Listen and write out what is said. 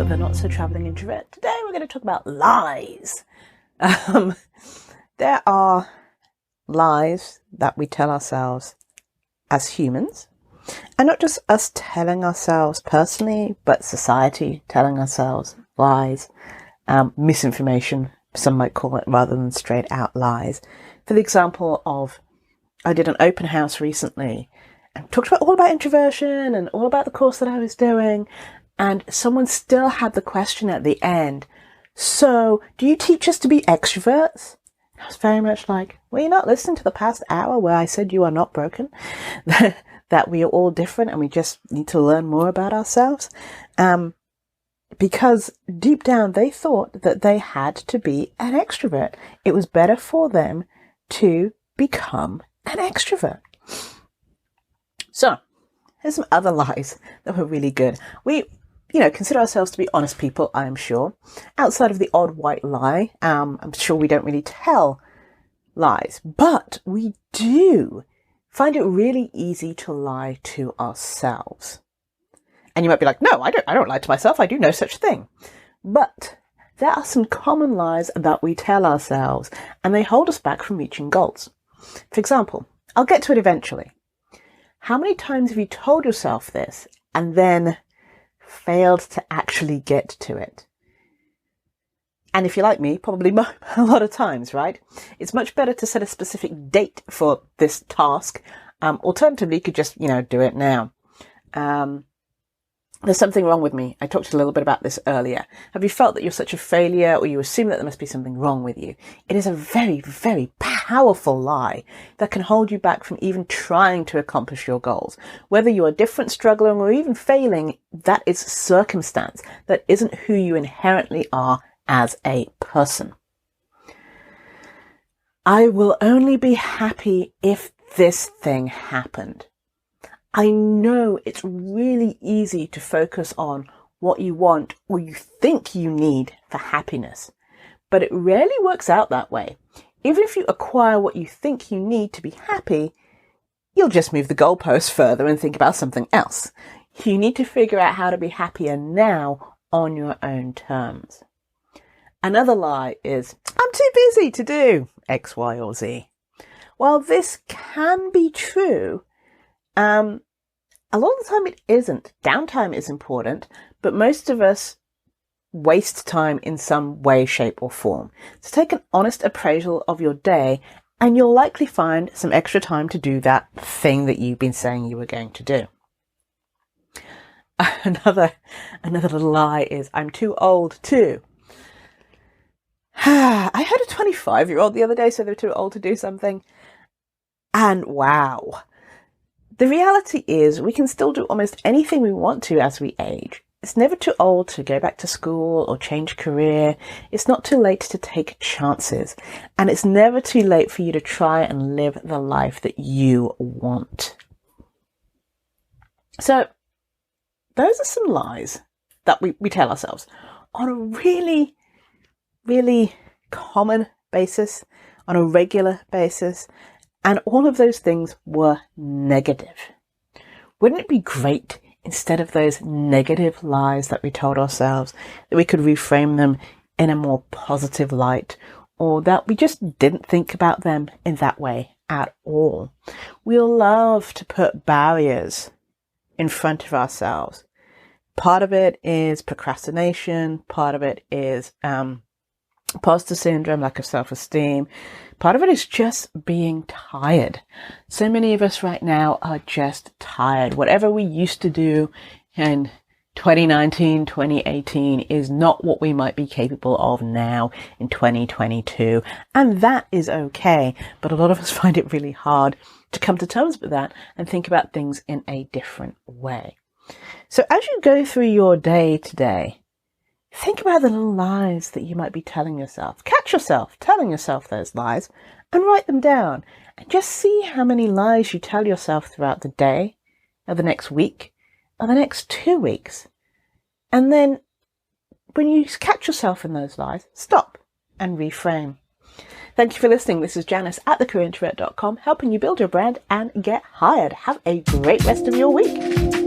the Not So Traveling Introvert. Today we're going to talk about lies. There are lies that we tell ourselves as humans, and not just us telling ourselves personally, but society telling ourselves lies, misinformation, some might call it, rather than straight out lies. For the example of, I did an open house recently and talked all about introversion and all about the course that I was doing. And someone still had the question at the end, so do you teach us to be extroverts? I was very much like, well, you're not listening to the past hour where I said you are not broken, that we are all different and we just need to learn more about ourselves. Because deep down they thought that they had to be an extrovert. It was better for them to become an extrovert. So, here's some other lies that were really good. We, consider ourselves to be honest people, I am sure. Outside of the odd white lie, I'm sure we don't really tell lies. But we do find it really easy to lie to ourselves. And you might be like, no, I don't lie to myself. I do no such thing. But there are some common lies that we tell ourselves, and they hold us back from reaching goals. For example, I'll get to it eventually. How many times have you told yourself this and then failed to actually get to it? And if you're like me, probably a lot of times, right? It's much better to set a specific date for this task. Alternatively, you could just, do it now. There's something wrong with me. I talked a little bit about this earlier. Have you felt that you're such a failure, or you assume that there must be something wrong with you? It is a very, very powerful lie that can hold you back from even trying to accomplish your goals. Whether you are different, struggling, or even failing, that is circumstance. That isn't who you inherently are as a person. I will only be happy if this thing happened. I know it's really easy to focus on what you want or you think you need for happiness, but it rarely works out that way. Even if you acquire what you think you need to be happy, you'll just move the goalposts further and think about something else. You need to figure out how to be happier now on your own terms. Another lie is, I'm too busy to do X, Y, or Z. While this can be true, a lot of the time it isn't. Downtime is important, but most of us waste time in some way, shape, or form. So take an honest appraisal of your day, and you'll likely find some extra time to do that thing that you've been saying you were going to do. Another little lie is, I'm too old to. I heard a 25-year-old the other day say they're too old to do something. And wow. The reality is we can still do almost anything we want to as we age. It's never too old to go back to school or change career. It's not too late to take chances. And it's never too late for you to try and live the life that you want. So those are some lies that we tell ourselves on a really, really common basis, on a regular basis. And all of those things were negative. Wouldn't it be great, instead of those negative lies that we told ourselves, that we could reframe them in a more positive light, or that we just didn't think about them in that way at all? We love to put barriers in front of ourselves. Part of it is procrastination. Part of it is imposter syndrome, lack of self-esteem. Part of it is just being tired. So many of us right now are just tired. Whatever we used to do in 2019, 2018 is not what we might be capable of now in 2022. And that is okay. But a lot of us find it really hard to come to terms with that and think about things in a different way. So as you go through your day today, think about the little lies that you might be telling yourself. Catch yourself telling yourself those lies and write them down. And just see how many lies you tell yourself throughout the day, or the next week, or the next 2 weeks. And then when you catch yourself in those lies, stop and reframe. Thank you for listening. This is Janice at thecareerintrovert.com, helping you build your brand and get hired. Have a great rest of your week.